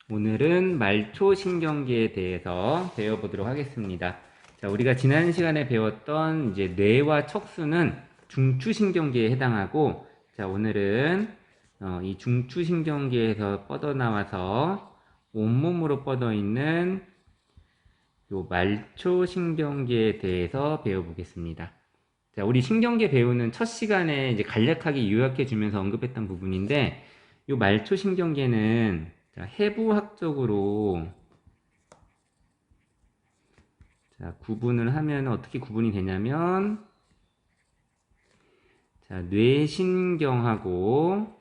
오늘은 말초신경계에 대해서 배워보도록 하겠습니다. 자, 우리가 지난 시간에 배웠던 이제 뇌와 척수는 중추신경계에 해당하고, 자, 오늘은 이 중추신경계에서 뻗어나와서 온몸으로 뻗어 있는 요 말초신경계에 대해서 배워보겠습니다. 자, 우리 신경계 배우는 첫 시간에 이제 간략하게 요약해 주면서 언급했던 부분인데, 요 말초신경계는 자, 해부학적으로 자, 구분을 하면 어떻게 구분이 되냐면, 자, 뇌신경하고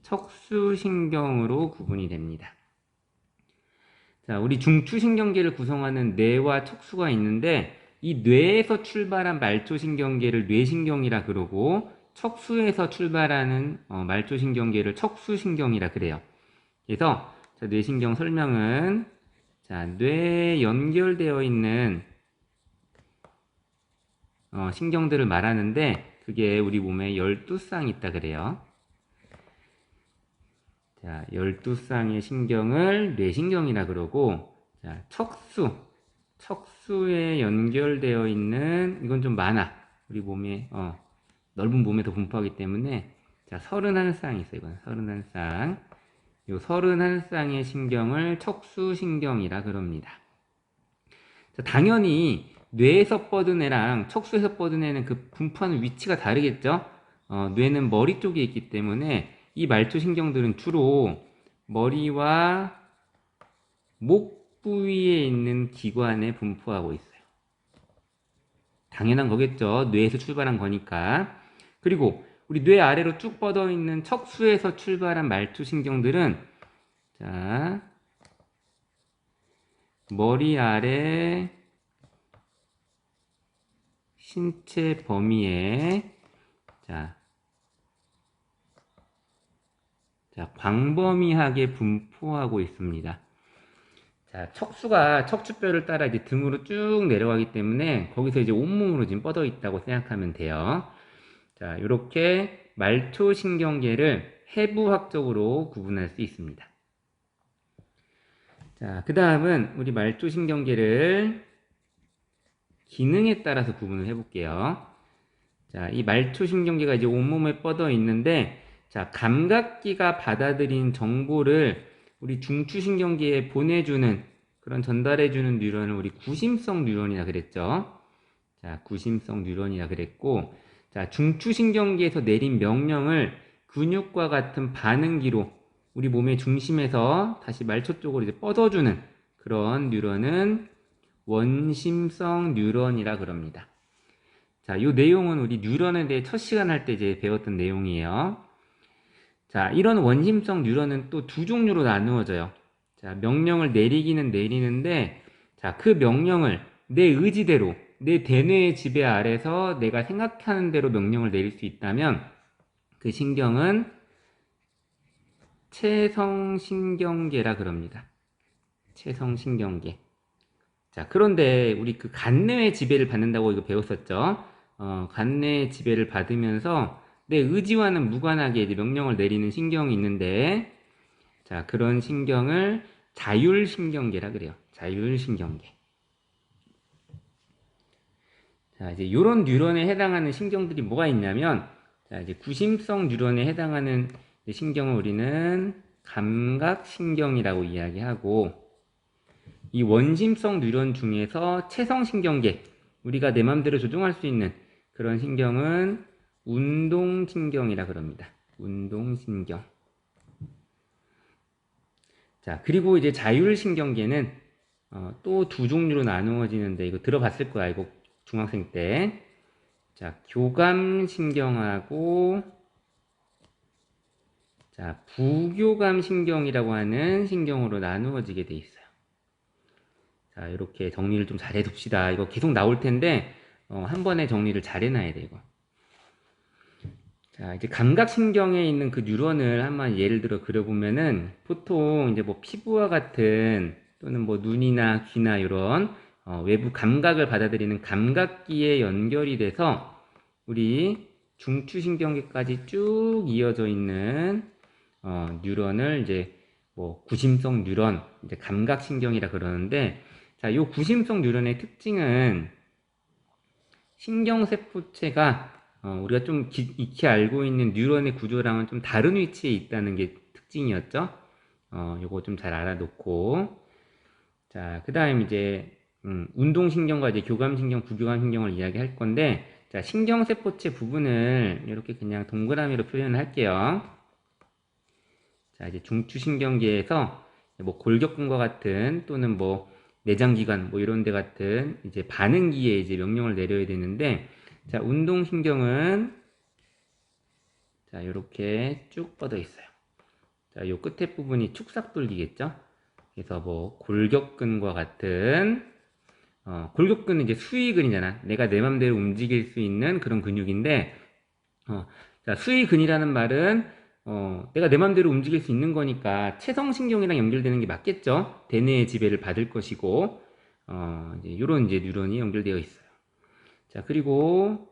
척수신경으로 구분이 됩니다. 자, 우리 중추신경계를 구성하는 뇌와 척수가 있는데, 이 뇌에서 출발한 말초신경계를 뇌신경이라 그러고, 척수에서 출발하는 말초신경계를 척수신경이라 그래요. 그래서 자, 뇌신경 설명은 자, 뇌에 연결되어 있는 신경들을 말하는데, 그게 우리 몸에 12쌍 있다 그래요. 자, 12쌍의 신경을 뇌신경이라 그러고, 자, 척수에 연결되어 있는, 이건 좀 많아. 우리 몸에, 넓은 몸에서 분포하기 때문에, 자, 31쌍 있어요. 이건 31쌍. 요 31쌍의 신경을 척수신경이라 그럽니다. 자, 당연히 뇌에서 뻗은 애랑 척수에서 뻗은 애는 그 분포하는 위치가 다르겠죠? 뇌는 머리 쪽에 있기 때문에 이 말초신경들은 주로 머리와 목 부위에 있는 기관에 분포하고 있어요. 당연한 거겠죠. 뇌에서 출발한 거니까. 그리고 우리 뇌 아래로 쭉 뻗어 있는 척수에서 출발한 말초신경들은 자, 머리 아래 신체 범위에 자, 광범위하게 분포하고 있습니다. 자, 척수가 척추뼈를 따라 이제 등으로 쭉 내려가기 때문에 거기서 이제 온몸으로 지금 뻗어 있다고 생각하면 돼요. 자, 이렇게 말초신경계를 해부학적으로 구분할 수 있습니다. 자, 그 다음은 우리 말초신경계를 기능에 따라서 구분을 해볼게요. 자, 이 말초신경계가 이제 온몸에 뻗어 있는데, 자, 감각기가 받아들인 정보를 우리 중추신경계에 보내주는 그런 전달해주는 뉴런을 우리 구심성 뉴런이라 그랬죠. 자, 구심성 뉴런이라 그랬고, 자, 중추신경계에서 내린 명령을 근육과 같은 반응기로 우리 몸의 중심에서 다시 말초 쪽으로 이제 뻗어주는 그런 뉴런은 원심성 뉴런이라 그럽니다. 자, 이 내용은 우리 뉴런에 대해 첫 시간 할 때 이제 배웠던 내용이에요. 자, 이런 원심성 뉴런은 또 두 종류로 나누어져요. 자, 명령을 내리기는 내리는데, 자, 그 명령을 내 의지대로, 내 대뇌의 지배 아래서 내가 생각하는 대로 명령을 내릴 수 있다면, 그 신경은 체성신경계라 그럽니다. 체성신경계. 자, 그런데 우리 그 간뇌의 지배를 받는다고 이거 배웠었죠. 간뇌의 지배를 받으면서 내 의지와는 무관하게 이제 명령을 내리는 신경이 있는데, 자, 그런 신경을 자율신경계라 그래요. 자율신경계. 자, 이제 요런 뉴런에 해당하는 신경들이 뭐가 있냐면, 자, 이제 구심성 뉴런에 해당하는 신경을 우리는 감각신경이라고 이야기하고, 이 원심성 뉴런 중에서 체성신경계, 우리가 내 맘대로 조종할 수 있는 그런 신경은 운동신경이라 그럽니다. 운동신경. 자, 그리고 이제 자율신경계는 또 두 종류로 나누어지는데, 이거 들어봤을 거야, 이거 중학생 때. 자, 교감신경하고 자, 부교감신경이라고 하는 신경으로 나누어지게 돼 있어요. 자, 이렇게 정리를 좀 잘 해둡시다. 이거 계속 나올 텐데, 한 번에 정리를 잘 해놔야 돼, 이거. 자, 이제 감각신경에 있는 그 뉴런을 한번 예를 들어 그려보면은, 보통 이제 뭐 피부와 같은, 또는 뭐 눈이나 귀나 이런, 외부 감각을 받아들이는 감각기에 연결이 돼서, 우리 중추신경계까지 쭉 이어져 있는, 뉴런을 이제 뭐 구심성 뉴런, 이제 감각신경이라 그러는데, 자, 요 구심성 뉴런의 특징은 신경세포체가 우리가 좀 익히 알고 있는 뉴런의 구조랑은 좀 다른 위치에 있다는 게 특징이었죠. 요거 좀 잘 알아놓고, 자, 그 다음 이제 운동신경과 이제 교감신경, 부교감신경을 이야기할 건데, 자, 신경세포체 부분을 이렇게 그냥 동그라미로 표현을 할게요. 자, 이제 중추신경계에서 뭐 골격근과 같은 또는 뭐 내장기관 뭐 이런 데 같은 이제 반응기에 이제 명령을 내려야 되는데, 자, 운동신경은 자, 이렇게 쭉 뻗어 있어요. 자, 요 끝에 부분이 축삭돌기겠죠? 그래서 뭐 골격근과 같은 골격근은 이제 수위근이잖아. 내가 내 맘대로 움직일 수 있는 그런 근육인데, 자, 수위근이라는 말은 내가 내 맘대로 움직일 수 있는 거니까 체성신경이랑 연결되는 게 맞겠죠? 대뇌의 지배를 받을 것이고, 이제 요런 이제 뉴런이 연결되어 있어요. 자, 그리고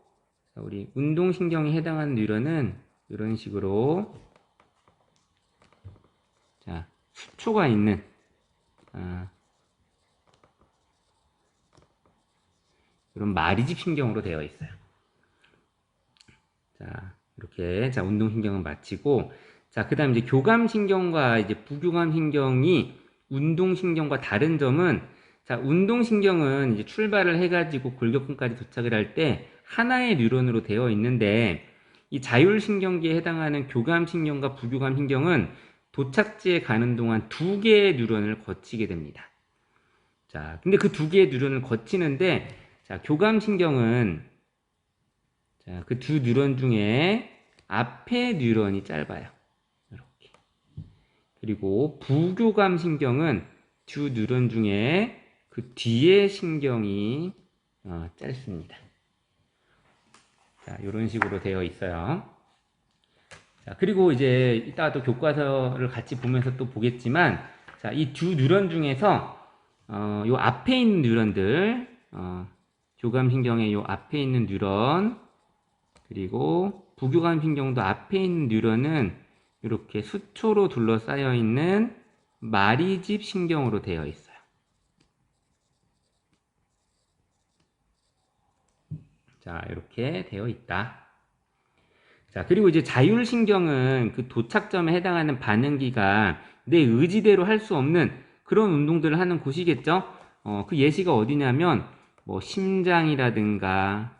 우리 운동신경에 해당하는 뉴런은 이런 식으로 자, 수초가 있는 이런 마리집 신경으로 되어 있어요. 자, 이렇게 자, 운동신경은 마치고, 자, 그다음 이제 교감신경과 이제 부교감신경이 운동신경과 다른 점은, 자, 운동신경은 이제 출발을 해가지고 골격근까지 도착을 할 때 하나의 뉴런으로 되어 있는데, 이 자율신경계에 해당하는 교감신경과 부교감신경은 도착지에 가는 동안 두 개의 뉴런을 거치게 됩니다. 자, 근데 그 두 개의 뉴런을 거치는데, 자, 교감신경은 자, 그 두 뉴런 중에 앞에 뉴런이 짧아요. 이렇게. 그리고 부교감 신경은 두 뉴런 중에 그 뒤에 신경이 짧습니다. 자, 이런 식으로 되어 있어요. 자, 그리고 이제 이따가 또 교과서를 같이 보면서 또 보겠지만, 자, 이 두 뉴런 중에서 요 앞에 있는 뉴런들, 교감 신경의 요 앞에 있는 뉴런, 그리고 부교감신경도 앞에 있는 뉴런은 이렇게 수초로 둘러싸여 있는 마리집 신경으로 되어 있어요. 자, 이렇게 되어 있다. 자, 그리고 이제 자율신경은 그 도착점에 해당하는 반응기가 내 의지대로 할 수 없는 그런 운동들을 하는 곳이겠죠? 그 예시가 어디냐면, 뭐, 심장이라든가,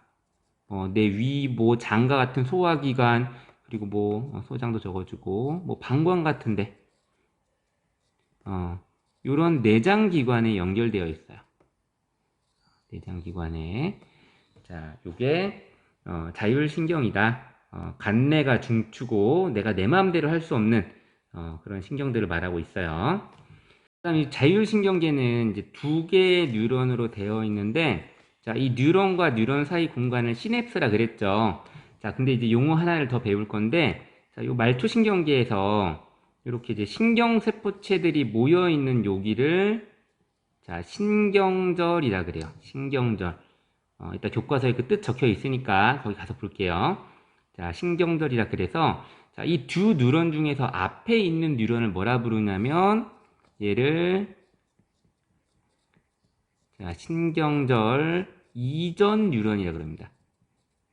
내 위, 뭐, 장과 같은 소화기관, 그리고 뭐, 소장도 적어주고, 뭐, 방광 같은데, 요런 내장기관에 연결되어 있어요. 내장기관에. 자, 요게, 자율신경이다. 간내가 중추고, 내가 내 마음대로 할 수 없는, 그런 신경들을 말하고 있어요. 그 다음에 자율신경계는 이제 두 개의 뉴런으로 되어 있는데, 자, 이 뉴런과 뉴런 사이 공간을 시냅스라 그랬죠. 자, 근데 이제 용어 하나를 더 배울 건데, 자, 요 말초신경계에서 이렇게 이제 신경세포체들이 모여 있는 여기를 자, 신경절이라 그래요. 신경절. 이따 교과서에 그 뜻 적혀 있으니까 거기 가서 볼게요. 자, 신경절이라 그래서 자, 이 두 뉴런 중에서 앞에 있는 뉴런을 뭐라 부르냐면 얘를 자, 신경절 이전 뉴런이라 그럽니다.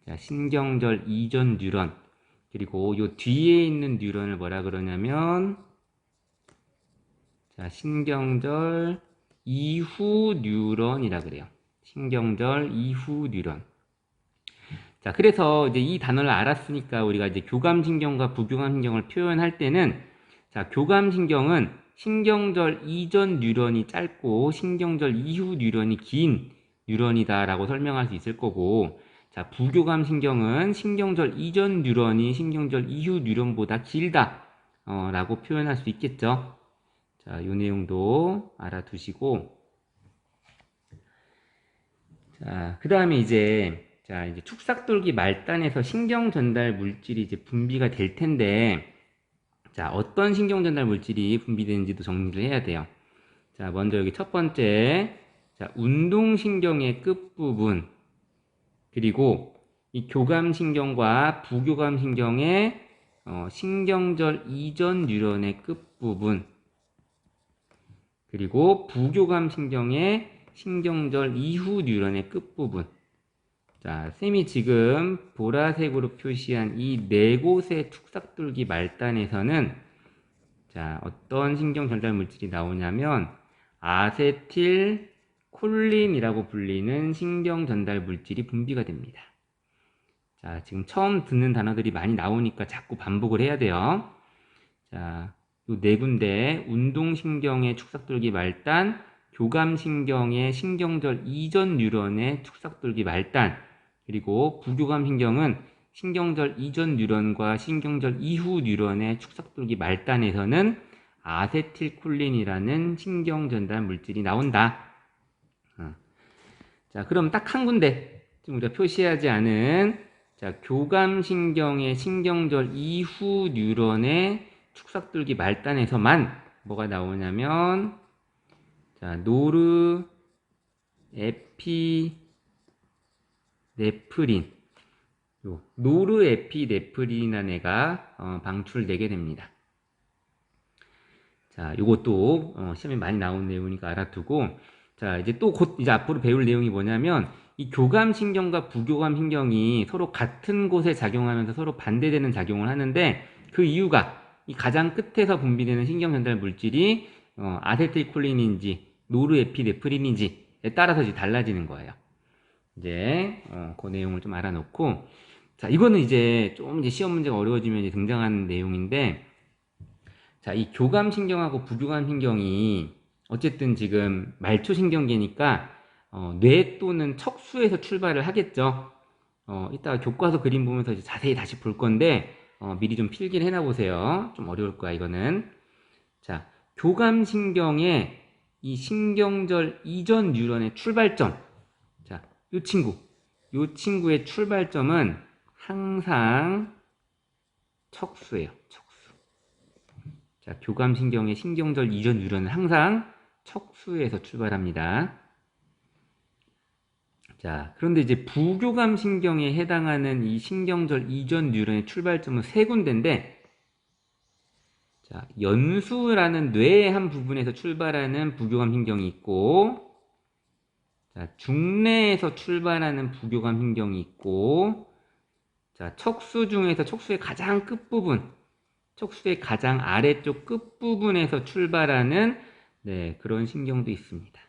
자, 신경절 이전 뉴런. 그리고 요 뒤에 있는 뉴런을 뭐라 그러냐면 자, 신경절 이후 뉴런이라 그래요. 신경절 이후 뉴런. 자, 그래서 이제 이 단어를 알았으니까 우리가 이제 교감신경과 부교감신경을 표현할 때는 자, 교감신경은 신경절 이전 뉴런이 짧고 신경절 이후 뉴런이 긴 뉴런이다라고 설명할 수 있을 거고, 자, 부교감신경은 신경절 이전 뉴런이 신경절 이후 뉴런보다 길다 라고 표현할 수 있겠죠. 자, 이 내용도 알아두시고, 자, 그 다음에 이제 자, 이제 축삭돌기 말단에서 신경 전달 물질이 이제 분비가 될 텐데, 자, 어떤 신경 전달 물질이 분비되는지도 정리를 해야 돼요. 자, 먼저 여기 첫 번째, 자, 운동신경의 끝부분, 그리고 이 교감신경과 부교감신경의 신경절 이전 뉴런의 끝부분, 그리고 부교감 신경의 신경절 이후 뉴런의 끝부분. 자, 쌤이 지금 보라색으로 표시한 이 네 곳의 축삭돌기 말단에서는 자, 어떤 신경 전달 물질이 나오냐면 아세틸콜린이라고 불리는 신경 전달 물질이 분비가 됩니다. 자, 지금 처음 듣는 단어들이 많이 나오니까 자꾸 반복을 해야 돼요. 자, 요 네 군데 운동신경의 축삭돌기 말단, 교감신경의 신경절 이전 뉴런의 축삭돌기 말단, 그리고 부교감신경은 신경절 이전 뉴런과 신경절 이후 뉴런의 축삭돌기 말단에서는 아세틸콜린이라는 신경전달 물질이 나온다. 자, 그럼 딱 한 군데 지금 우리가 표시하지 않은 자, 교감신경의 신경절 이후 뉴런의 축삭돌기 말단에서만 뭐가 나오냐면 자, 노르에피네프린 노르에피네프린이라는 애가 방출되게 됩니다. 자, 요것도 시험에 많이 나온 내용이니까 알아두고 자, 이제 또 곧 이제 앞으로 배울 내용이 뭐냐면 이 교감신경과 부교감신경이 서로 같은 곳에 작용하면서 서로 반대되는 작용을 하는데 그 이유가 이 가장 끝에서 분비되는 신경전달 물질이 아세틸콜린인지 노르에피네프린인지에 따라서 이제 달라지는 거예요. 이제 그 내용을 좀 알아놓고 자, 이거는 이제 좀 이제 시험 문제가 어려워지면 이제 등장하는 내용인데 자, 이 교감신경하고 부교감신경이 어쨌든 지금 말초신경계니까 뇌 또는 척수에서 출발을 하겠죠. 이따가 교과서 그림 보면서 이제 자세히 다시 볼 건데 미리 좀 필기를 해놔 보세요. 좀 어려울 거야 이거는. 자, 교감신경의 이 신경절 이전 뉴런의 출발점. 자, 요 친구의 출발점은 항상 척수예요. 척수. 자, 교감신경의 신경절 이전 뉴런은 항상 척수에서 출발합니다. 자, 그런데 이제 부교감신경에 해당하는 이 신경절 이전 뉴런의 출발점은 세 군데인데 자, 연수라는 뇌의 한 부분에서 출발하는 부교감신경이 있고 자, 중뇌에서 출발하는 부교감신경이 있고 자, 척수 중에서 척수의 가장 끝부분 척수의 가장 아래쪽 끝부분에서 출발하는 네, 그런 신경도 있습니다.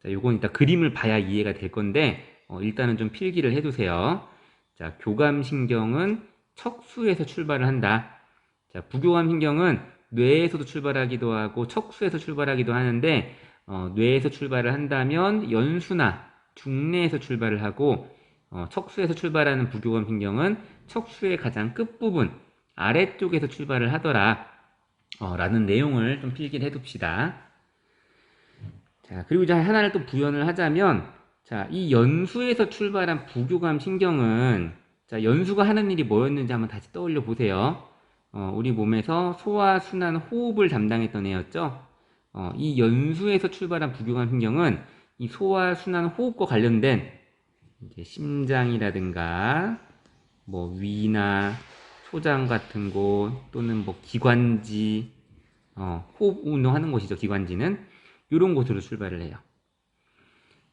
자, 요건 이따 그림을 봐야 이해가 될 건데 일단은 좀 필기를 해두세요. 자, 교감신경은 척수에서 출발을 한다. 자, 부교감신경은 뇌에서도 출발하기도 하고 척수에서 출발하기도 하는데 뇌에서 출발을 한다면 연수나 중뇌에서 출발을 하고 척수에서 출발하는 부교감신경은 척수의 가장 끝부분 아래쪽에서 출발을 하더라 라는 내용을 좀 필기를 해둡시다. 자, 그리고 이제 하나를 또 부연을 하자면 자, 이 연수에서 출발한 부교감신경은 자, 연수가 하는 일이 뭐였는지 한번 다시 떠올려 보세요. 우리 몸에서 소화, 순환, 호흡을 담당했던 애였죠. 이 연수에서 출발한 부교감신경은 이 소화, 순환, 호흡과 관련된 이제 심장이라든가 뭐 위나 소장 같은 곳 또는 뭐 기관지 호흡 운동하는 곳이죠. 기관지는 이런 곳으로 출발을 해요.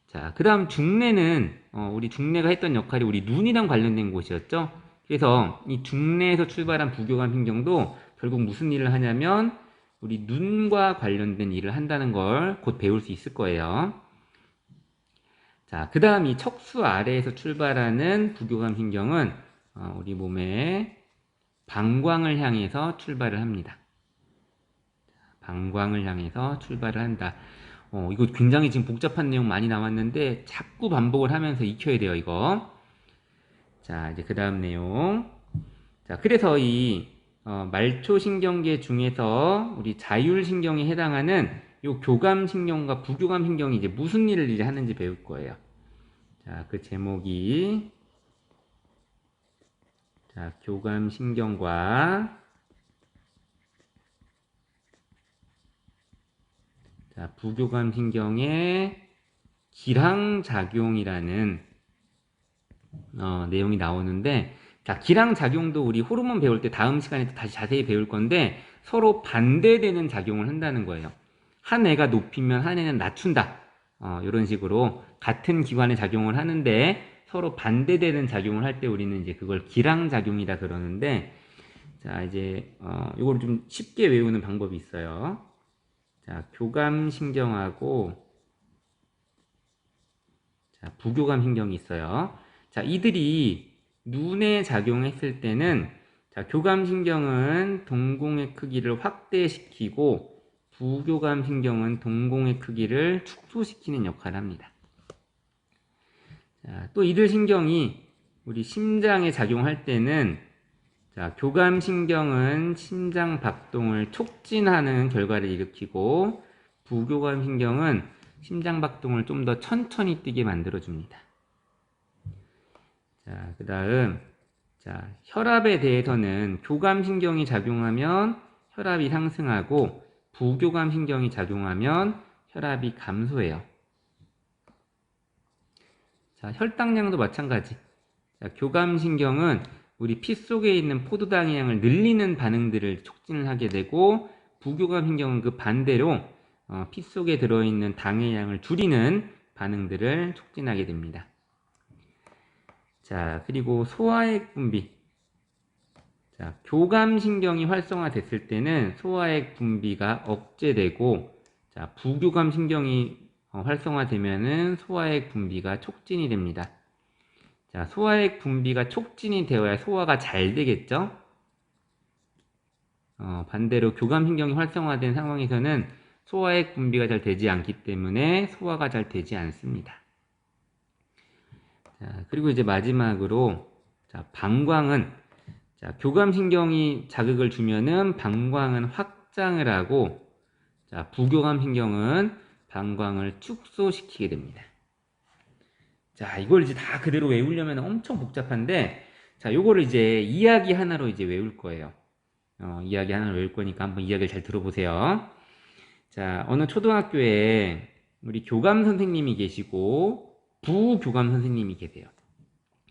자, 그 다음 중뇌는 우리 중뇌가 했던 역할이 우리 눈이랑 관련된 곳이었죠. 그래서 이 중뇌에서 출발한 부교감신경도 결국 무슨 일을 하냐면 우리 눈과 관련된 일을 한다는 걸 곧 배울 수 있을 거예요. 자, 그 다음 이 척수 아래에서 출발하는 부교감신경은 우리 몸의 방광을 향해서 출발을 합니다. 방광을 향해서 출발을 한다. 이거 굉장히 지금 복잡한 내용 많이 나왔는데 자꾸 반복을 하면서 익혀야 돼요, 이거. 자, 이제 그 다음 내용. 자, 그래서 이 말초신경계 중에서 우리 자율신경에 해당하는 요 교감신경과 부교감신경이 이제 무슨 일을 이제 하는지 배울 거예요. 자, 그 제목이 자, 교감신경과 자, 부교감신경의 기량작용이라는 내용이 나오는데 자, 기량작용도 우리 호르몬 배울 때 다음 시간에 다시 자세히 배울 건데 서로 반대되는 작용을 한다는 거예요. 한 애가 높이면 한 애는 낮춘다. 이런 식으로 같은 기관에 작용을 하는데 서로 반대되는 작용을 할 때 우리는 이제 그걸 기량작용이다 그러는데, 자, 이제, 이걸 좀 쉽게 외우는 방법이 있어요. 자, 교감신경하고, 자, 부교감신경이 있어요. 자, 이들이 눈에 작용했을 때는, 자, 교감신경은 동공의 크기를 확대시키고, 부교감신경은 동공의 크기를 축소시키는 역할을 합니다. 자, 또 이들 신경이 우리 심장에 작용할 때는, 자, 교감신경은 심장 박동을 촉진하는 결과를 일으키고, 부교감신경은 심장 박동을 좀 더 천천히 뛰게 만들어줍니다. 자, 그 다음, 자, 혈압에 대해서는 교감신경이 작용하면 혈압이 상승하고, 부교감신경이 작용하면 혈압이 감소해요. 자, 혈당량도 마찬가지. 자, 교감신경은 우리 피 속에 있는 포도당의 양을 늘리는 반응들을 촉진을 하게 되고, 부교감신경은 그 반대로 피 속에 들어있는 당의 양을 줄이는 반응들을 촉진하게 됩니다. 자, 그리고 소화액 분비. 자, 교감신경이 활성화됐을 때는 소화액 분비가 억제되고, 자, 부교감신경이 활성화되면은 소화액 분비가 촉진이 됩니다. 자, 소화액 분비가 촉진이 되어야 소화가 잘 되겠죠? 반대로 교감신경이 활성화된 상황에서는 소화액 분비가 잘 되지 않기 때문에 소화가 잘 되지 않습니다. 자, 그리고 이제 마지막으로, 자, 방광은, 자, 교감신경이 자극을 주면은 방광은 확장을 하고, 자, 부교감신경은 방광을 축소시키게 됩니다. 자, 이걸 이제 다 그대로 외우려면 엄청 복잡한데, 자, 요거를 이제 이야기 하나로 이제 외울 거예요. 이야기 하나로 외울 거니까 한번 이야기를 잘 들어보세요. 자, 어느 초등학교에 우리 교감 선생님이 계시고, 부교감 선생님이 계세요.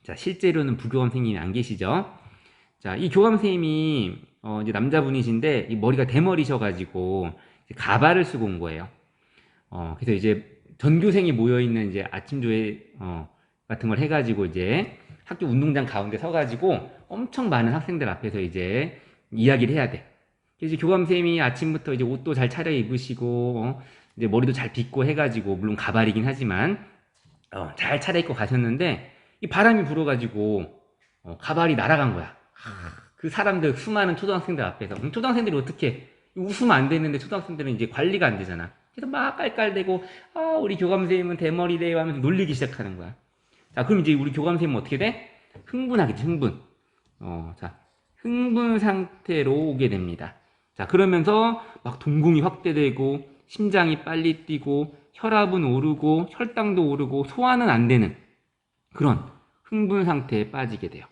자, 실제로는 부교감 선생님이 안 계시죠? 자, 이 교감 선생님이, 이제 남자분이신데, 이 머리가 대머리셔가지고, 가발을 쓰고 온 거예요. 그래서 이제 전교생이 모여있는 이제 아침조회, 같은 걸 해가지고 이제 학교 운동장 가운데 서가지고 엄청 많은 학생들 앞에서 이제 이야기를 해야 돼. 그래서 교감 선생님이 아침부터 이제 옷도 잘 차려 입으시고, 이제 머리도 잘 빗고 해가지고, 물론 가발이긴 하지만, 잘 차려입고 가셨는데, 이 바람이 불어가지고, 가발이 날아간 거야. 그 사람들, 수많은 초등학생들 앞에서. 초등학생들이 어떻게, 웃으면 안 되는데 초등학생들은 이제 관리가 안 되잖아. 그래서 막 깔깔대고, 우리 교감 선생님은 대머리래요 하면서 놀리기 시작하는 거야. 자, 그럼 이제 우리 교감 선생님은 어떻게 돼? 흥분하겠지, 흥분. 자, 흥분 상태로 오게 됩니다. 자, 그러면서 막 동공이 확대되고, 심장이 빨리 뛰고, 혈압은 오르고, 혈당도 오르고, 소화는 안 되는 그런 흥분 상태에 빠지게 돼요.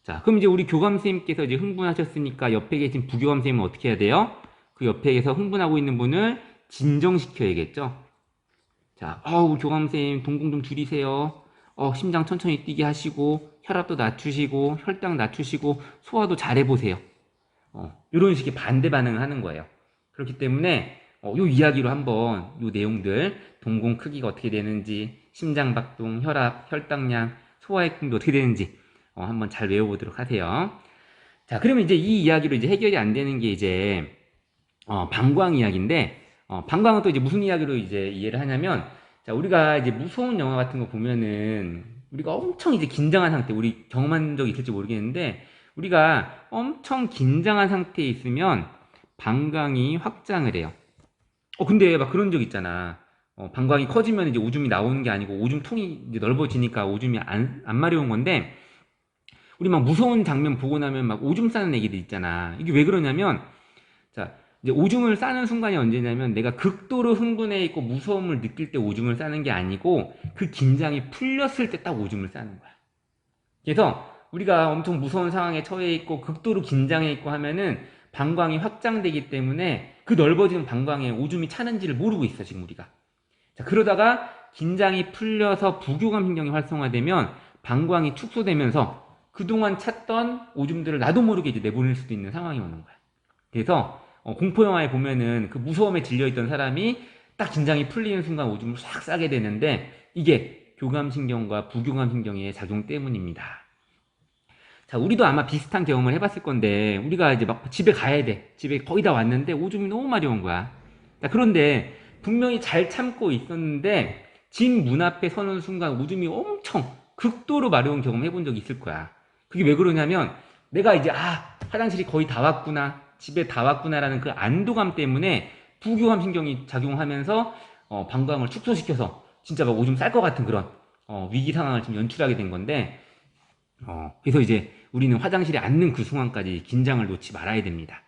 자, 그럼 이제 우리 교감 선생님께서 이제 흥분하셨으니까 옆에 계신 부교감 선생님은 어떻게 해야 돼요? 그 옆에서 흥분하고 있는 분을 진정시켜야겠죠? 자, 교감 선생님 동공 좀 줄이세요. 심장 천천히 뛰게 하시고, 혈압도 낮추시고, 혈당 낮추시고, 소화도 잘 해보세요. 이런 식의 반대 반응을 하는 거예요. 그렇기 때문에, 요 이야기로 한번 요 내용들, 동공 크기가 어떻게 되는지, 심장 박동, 혈압, 혈당량, 소화액 분비 어떻게 되는지, 한번 잘 외워보도록 하세요. 자, 그러면 이제 이 이야기로 이제 해결이 안 되는 게 이제, 방광 이야기인데, 방광은 또 이제 무슨 이야기로 이제 이해를 하냐면, 자, 우리가 이제 무서운 영화 같은 거 보면은, 우리가 엄청 이제 긴장한 상태, 우리 경험한 적 있을지 모르겠는데, 우리가 엄청 긴장한 상태에 있으면, 방광이 확장을 해요. 근데 막 그런 적 있잖아. 방광이 커지면 이제 오줌이 나오는 게 아니고, 오줌통이 이제 넓어지니까 오줌이 안 마려운 건데, 우리 막 무서운 장면 보고 나면 막 오줌 싸는 애기들 있잖아. 이게 왜 그러냐면, 자, 이제 오줌을 싸는 순간이 언제냐면 내가 극도로 흥분해 있고 무서움을 느낄 때 오줌을 싸는 게 아니고 그 긴장이 풀렸을 때 딱 오줌을 싸는 거야. 그래서 우리가 엄청 무서운 상황에 처해 있고 극도로 긴장해 있고 하면은 방광이 확장되기 때문에 그 넓어지는 방광에 오줌이 차는지를 모르고 있어, 지금 우리가. 자, 그러다가 긴장이 풀려서 부교감 신경이 활성화되면 방광이 축소되면서 그동안 찼던 오줌들을 나도 모르게 이제 내보낼 수도 있는 상황이 오는 거야. 그래서 공포 영화에 보면은 그 무서움에 질려있던 사람이 딱 긴장이 풀리는 순간 오줌을 싹 싸게 되는데 이게 교감신경과 부교감신경의 작용 때문입니다. 자, 우리도 아마 비슷한 경험을 해봤을 건데 우리가 이제 막 집에 가야 돼. 집에 거의 다 왔는데 오줌이 너무 마려운 거야. 자, 그런데 분명히 잘 참고 있었는데 집 문 앞에 서는 순간 오줌이 엄청 극도로 마려운 경험 해본 적 있을 거야. 그게 왜 그러냐면 내가 이제 화장실이 거의 다 왔구나, 집에 다 왔구나라는 그 안도감 때문에 부교감 신경이 작용하면서 방광을 축소시켜서 진짜 막 오줌 쌀 것 같은 그런 위기 상황을 지금 연출하게 된 건데 그래서 이제 우리는 화장실에 앉는 그 순간까지 긴장을 놓지 말아야 됩니다.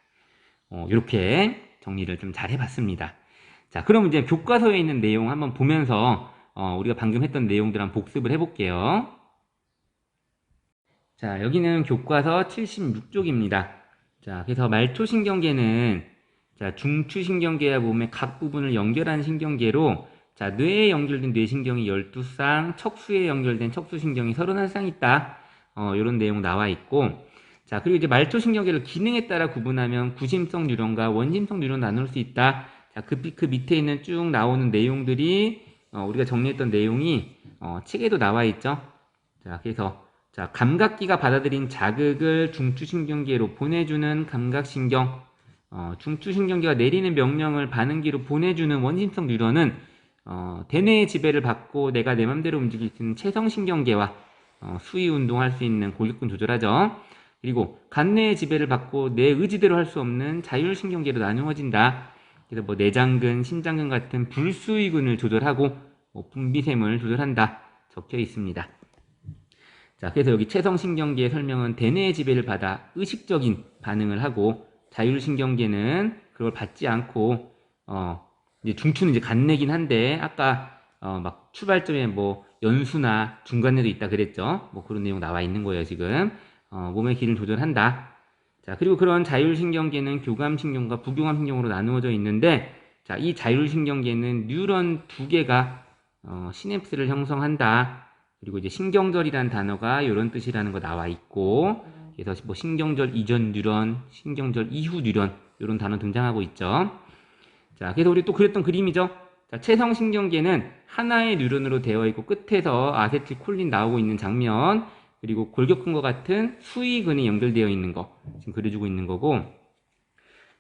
이렇게 정리를 좀 잘 해봤습니다. 자, 그럼 이제 교과서에 있는 내용 한번 보면서 우리가 방금 했던 내용들 한번 복습을 해볼게요. 자, 여기는 교과서 76쪽입니다. 자, 그래서 말초신경계는 자, 중추신경계와 몸의 각 부분을 연결한 신경계로 자, 뇌에 연결된 뇌신경이 12쌍, 척수에 연결된 척수신경이 31쌍 있다. 이런 내용 나와 있고, 자, 그리고 이제 말초신경계를 기능에 따라 구분하면 구심성 뉴런과 원심성 뉴런 나눌 수 있다. 자, 그 밑에 있는 쭉 나오는 내용들이 우리가 정리했던 내용이 책에도 나와 있죠. 자, 그래서 자, 감각기가 받아들인 자극을 중추신경계로 보내주는 감각신경, 중추신경계가 내리는 명령을 반응기로 보내주는 원심성 뉴런은 대뇌의 지배를 받고 내가 내 맘대로 움직일 수 있는 체성신경계와 수위 운동할 수 있는 골격근 조절하죠. 그리고 간뇌의 지배를 받고 내 의지대로 할 수 없는 자율신경계로 나누어진다. 그래서 뭐 내장근, 심장근 같은 불수의근을 조절하고 분비샘을 조절한다. 적혀 있습니다. 자, 그래서 여기 체성신경계의 설명은 대뇌의 지배를 받아 의식적인 반응을 하고 자율신경계는 그걸 받지 않고 이제 중추는 이제 간뇌긴 한데 아까 막 출발점에 뭐 연수나 중간뇌도 있다 그랬죠. 뭐 그런 내용 나와 있는 거예요, 지금. 몸의 기를 조절한다. 자, 그리고 그런 자율신경계는 교감신경과 부교감신경으로 나누어져 있는데 자, 이 자율신경계는 뉴런 2개가 시냅스를 형성한다. 그리고 이제 신경절이라는 단어가 이런 뜻이라는 거 나와 있고 그래서 뭐 신경절 이전 뉴런, 신경절 이후 뉴런 이런 단어 등장하고 있죠. 자, 그래서 우리 또 그렸던 그림이죠. 자, 체성신경계는 하나의 뉴런으로 되어 있고 끝에서 아세틸콜린 나오고 있는 장면 그리고 골격근과 같은 수위근이 연결되어 있는 거 지금 그려주고 있는 거고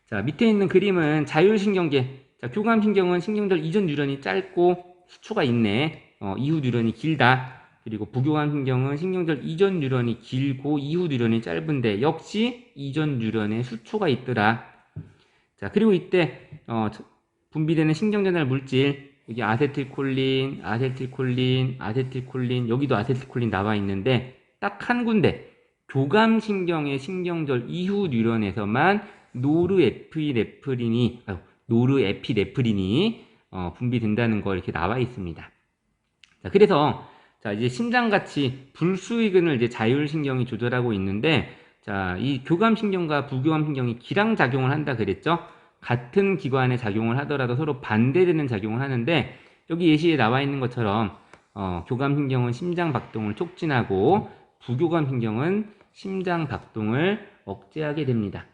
자, 밑에 있는 그림은 자율신경계 자, 교감신경은 신경절 이전 뉴런이 짧고 수초가 있네. 이후 뉴런이 길다. 그리고 부교감신경은 신경절 이전 뉴런이 길고 이후 뉴런이 짧은데 역시 이전 뉴런에 수초가 있더라. 자, 그리고 이때 분비되는 신경전달 물질 여기 아세틸콜린, 아세틸콜린, 아세틸콜린 여기도 아세틸콜린 나와 있는데 딱 한 군데 교감신경의 신경절 이후 뉴런에서만 노르에피네프린이 분비된다는 거 이렇게 나와 있습니다. 자, 그래서 자, 이제 심장같이 불수의근을 이제 자율신경이 조절하고 있는데 자, 이 교감신경과 부교감신경이 기량작용을 한다 그랬죠? 같은 기관에 작용을 하더라도 서로 반대되는 작용을 하는데 여기 예시에 나와 있는 것처럼 교감신경은 심장박동을 촉진하고 부교감신경은 심장박동을 억제하게 됩니다.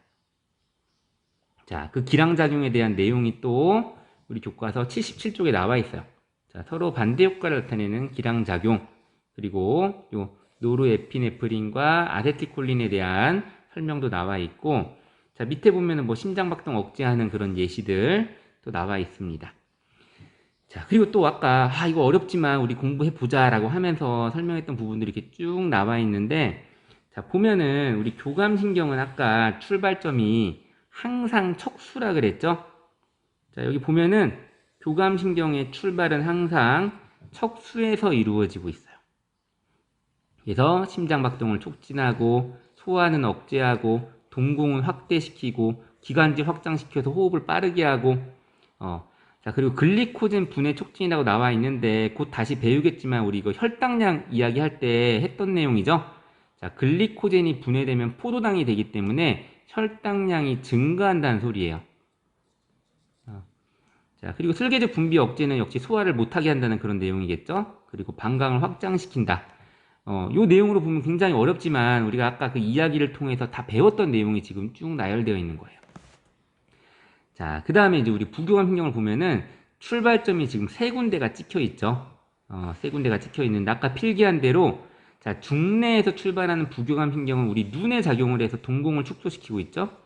자, 그 기량작용에 대한 내용이 또 우리 교과서 77쪽에 나와 있어요. 자, 서로 반대 효과를 나타내는 기량작용 그리고 요 노르에피네프린과 아세틸콜린에 대한 설명도 나와 있고 자, 밑에 보면은 뭐 심장박동 억제하는 그런 예시들 또 나와 있습니다. 자, 그리고 또 아까 이거 어렵지만 우리 공부해보자 라고 하면서 설명했던 부분들이 이렇게 쭉 나와 있는데 자, 보면은 우리 교감신경은 아까 출발점이 항상 척수라 그랬죠? 자, 여기 보면은 교감신경의 출발은 항상 척수에서 이루어지고 있어요. 그래서 심장박동을 촉진하고 소화는 억제하고 동공은 확대시키고 기관지 확장시켜서 호흡을 빠르게 하고 자, 그리고 글리코젠 분해 촉진이라고 나와 있는데 곧 다시 배우겠지만 우리 이거 혈당량 이야기할 때 했던 내용이죠. 자, 글리코젠이 분해되면 포도당이 되기 때문에 혈당량이 증가한다는 소리예요. 자, 그리고 슬개제 분비 억제는 역시 소화를 못하게 한다는 그런 내용이겠죠. 그리고 방광을 확장시킨다. 요 내용으로 보면 굉장히 어렵지만 우리가 아까 그 이야기를 통해서 다 배웠던 내용이 지금 쭉 나열되어 있는 거예요. 자, 그 다음에 이제 우리 부교감 신경을 보면은 출발점이 지금 세 군데가 찍혀 있죠. 세 군데가 찍혀 있는데 아까 필기한 대로 자, 중뇌에서 출발하는 부교감 신경은 우리 눈에 작용을 해서 동공을 축소시키고 있죠.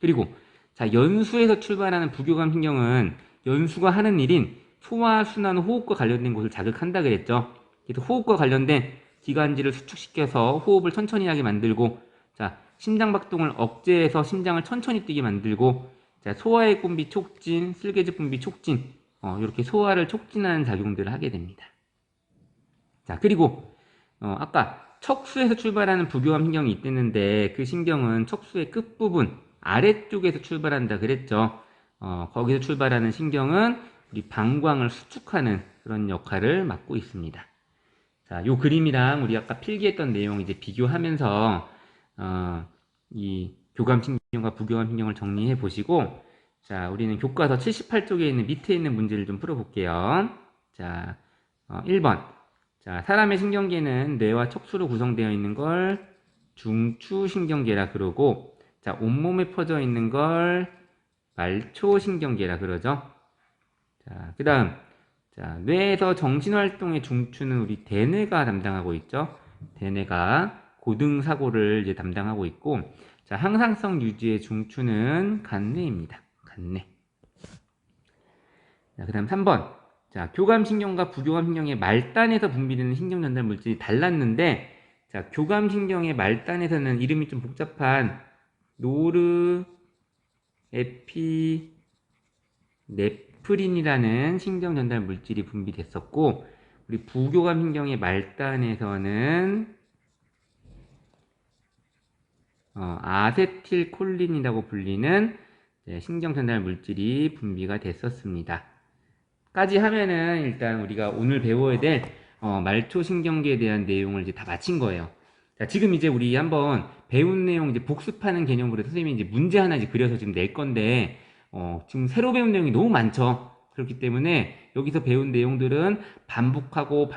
그리고 자, 연수에서 출발하는 부교감 신경은 연수가 하는 일인 소화, 순환, 호흡과 관련된 곳을 자극한다 그랬죠. 그래서 호흡과 관련된 기관지를 수축시켜서 호흡을 천천히 하게 만들고, 자, 심장 박동을 억제해서 심장을 천천히 뛰게 만들고, 자, 소화의 분비 촉진, 쓸개즙 분비 촉진, 이렇게 소화를 촉진하는 작용들을 하게 됩니다. 자, 그리고 아까 척수에서 출발하는 부교감 신경이 있댔는데 그 신경은 척수의 끝부분 아래쪽에서 출발한다 그랬죠. 거기서 출발하는 신경은 우리 방광을 수축하는 그런 역할을 맡고 있습니다. 자, 요 그림이랑 우리 아까 필기했던 내용 이제 비교하면서 이 교감 신경과 부교감 신경을 정리해 보시고, 자, 우리는 교과서 78쪽에 있는 밑에 있는 문제를 좀 풀어 볼게요. 자, 1번. 자, 사람의 신경계는 뇌와 척수로 구성되어 있는 걸 중추신경계라 그러고, 자, 온몸에 퍼져 있는 걸 말초신경계라 그러죠. 자, 그 다음, 자, 뇌에서 정신활동의 중추는 우리 대뇌가 담당하고 있죠. 대뇌가 고등사고를 이제 담당하고 있고, 자, 항상성 유지의 중추는 간뇌입니다. 간뇌. 자, 그 다음 3번. 자, 교감신경과 부교감신경의 말단에서 분비되는 신경전달 물질이 달랐는데, 자, 교감신경의 말단에서는 이름이 좀 복잡한 노르 에피네프린이라는 신경전달 물질이 분비됐었고, 우리 부교감신경의 말단에서는 아세틸콜린이라고 불리는 신경전달 물질이 분비가 됐었습니다. 까지 하면은 일단 우리가 오늘 배워야 될 말초신경계에 대한 내용을 이제 다 마친 거예요. 자, 지금 이제 우리 한번 배운 내용 이제 복습하는 개념으로 선생님이 이제 문제 하나 이제 그려서 지금 낼 건데, 지금 새로 배운 내용이 너무 많죠. 그렇기 때문에 여기서 배운 내용들은 반복하고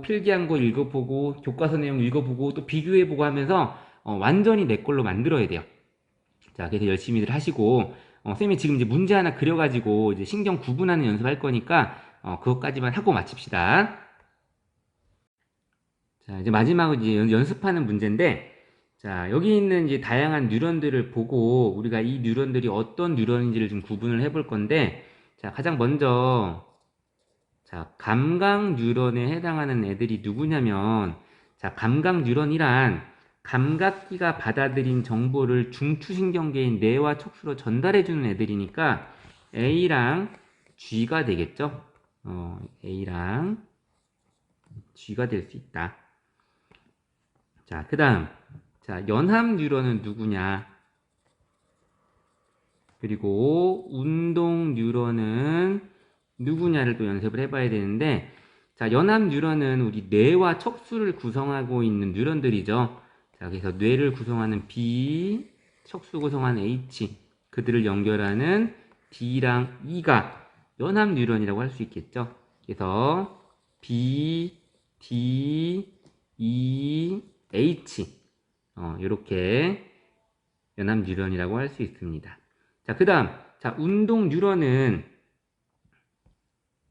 필기한 거 읽어보고 교과서 내용 읽어보고 또 비교해보고 하면서 완전히 내 걸로 만들어야 돼요. 자, 그래서 열심히들 하시고, 선생님이 지금 이제 문제 하나 그려가지고 이제 신경 구분하는 연습할 거니까 그것까지만 하고 마칩시다. 자, 이제 마지막으로 이제 연습하는 문제인데, 자, 여기 있는 이제 다양한 뉴런들을 보고 우리가 이 뉴런들이 어떤 뉴런인지를 좀 구분을 해볼 건데, 자, 가장 먼저 자, 감각 뉴런에 해당하는 애들이 누구냐면, 자, 감각 뉴런이란 감각기가 받아들인 정보를 중추신경계인 뇌와 척수로 전달해주는 애들이니까 A랑 G가 되겠죠? A랑 G가 될 수 있다. 자, 그 다음. 자, 연합 뉴런은 누구냐? 그리고 운동 뉴런은 누구냐를 또 연습을 해봐야 되는데, 자, 연합 뉴런은 우리 뇌와 척수를 구성하고 있는 뉴런들이죠. 자, 그래서 뇌를 구성하는 B, 척수 구성하는 H, 그들을 연결하는 D랑 E가 연합 뉴런이라고 할 수 있겠죠. 그래서 B, D, E, H, 이렇게 연합 뉴런이라고 할 수 있습니다. 자, 그 다음, 자, 운동 뉴런은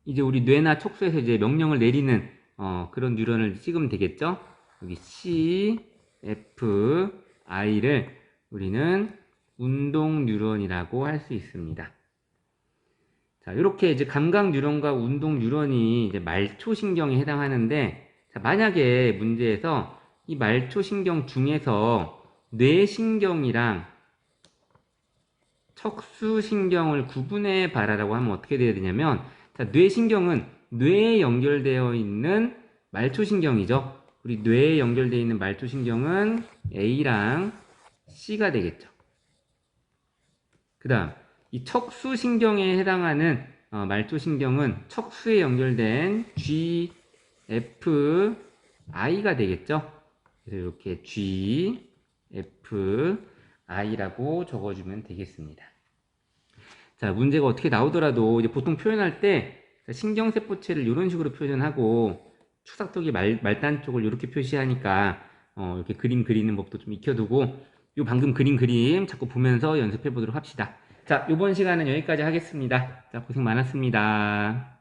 이제 우리 뇌나 척수에서 이제 명령을 내리는 그런 뉴런을 찍으면 되겠죠. 여기 C, F, I를 우리는 운동 뉴런이라고 할 수 있습니다. 자, 이렇게 이제 감각 뉴런과 운동 뉴런이 이제 말초신경에 해당하는데, 자, 만약에 문제에서 이 말초신경 중에서 뇌신경이랑 척수신경을 구분해 봐라라고 하면 어떻게 돼야 되냐면, 자, 뇌신경은 뇌에 연결되어 있는 말초신경이죠. 우리 뇌에 연결되어 있는 말초신경은 A랑 C가 되겠죠. 그 다음, 이 척수신경에 해당하는 말초신경은 척수에 연결된 G, F, I가 되겠죠. 그래서 이렇게 G, F, I라고 적어주면 되겠습니다. 자, 문제가 어떻게 나오더라도 이제 보통 표현할 때 신경세포체를 이런 식으로 표현하고 축삭도기 말단 쪽을 이렇게 표시하니까 이렇게 그림 그리는 법도 좀 익혀두고 요 방금 그림 자꾸 보면서 연습해 보도록 합시다. 자, 이번 시간은 여기까지 하겠습니다. 자, 고생 많았습니다.